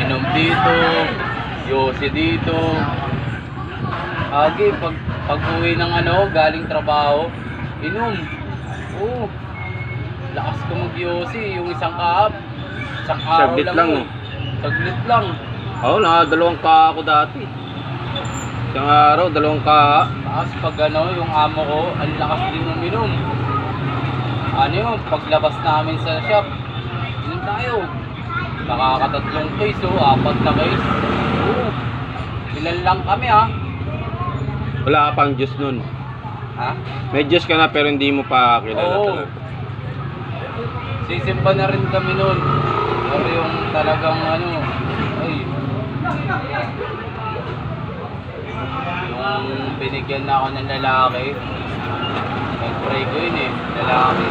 Inom dito, yosi dito. Agi, pag uwi ng galing trabaho, inom. Oo. Lakas ko mag-yosi, yung isang kaap. Isang araw Saglit lang, yun. Saglit lang. Oo, dalawang ka ako dati. Isang araw, dalawang ka. Tapos pag yung amo ko, ang lakas din uminom. Paglabas namin sa shop, inom tayo. Nakakatatlong case, 4 na case. Oo. Ilan lang kami, ha? Wala ka pang juice nun. Ha? May juice ka na pero hindi mo pa kilala Oo. talaga. Sisimba na rin kami nun. Pero yung talagang ay. Yung binigyan na ako ng lalaki, nag-pray ko yun lalaki.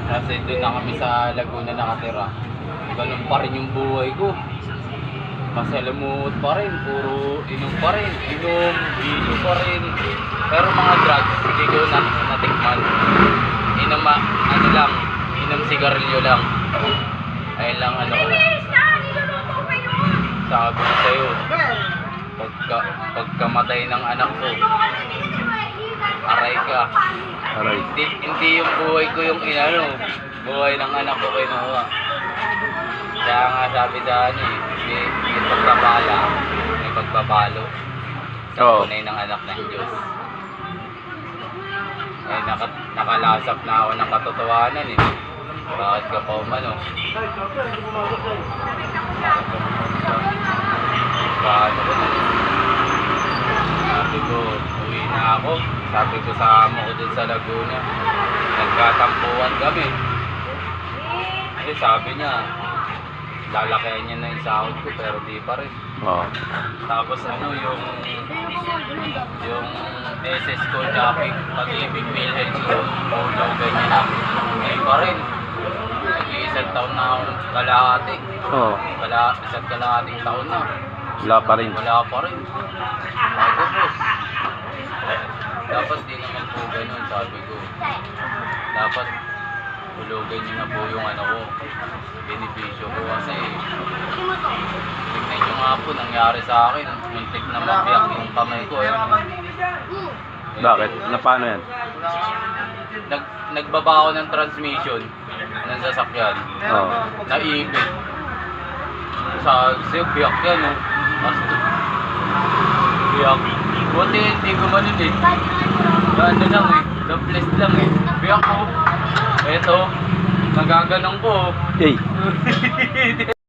Kasi doon na kami sa Laguna nakatira. Ganun pa rin yung buhay ko. Masalamut pa rin, puro inom pa rin. Inom, bilo pa rin. Pero mga drugs, hindi ko natikman. Inom lang, inom sigarilyo lang. Ayun lang ko. Sabi ko sa'yo, pagkamatay ng anak ko, aray ka. Aray. Hindi yung buhay ko yung buhay ng anak ko kinuha. Kaya nga sabi sa may pagpapala, may pagpapalo sa tunay ng anak ng Diyos. Eh, nakalasap na ako ng katotohanan Bakit ka pa umano? Paano ko na? Sabi ko, uwi na ako. Sabi ko sa amo ko dun sa Laguna. Nagkatampuan kami. Kasi sabi niya, lalakihan niya na yung sahod ko pero di pa rin. Tapos yung SS ko, Japik, Pag-ibig, Philhead ko, daw ganyan na. Di pa rin. Nag-iisang taon na ako kalahati. Isang kalahating taon na. Wala pa rin. Wala pa rin. Ako boss. Dapat di naman po ganun, sabi ko. Dapat hulugan niyo na po yung ko. Benepisyo ko kasi tignan nyo nga po nangyari sa akin. Muntik na mabiyak yung kamay ko. Bakit? Paano yan? Nagbaba ako ng transmission ng sasakyan. Naipit. Sa biyak yan biyak. Buti hindi ko manon lang Dobless lang biyak ko. Eto, nagaganong ko.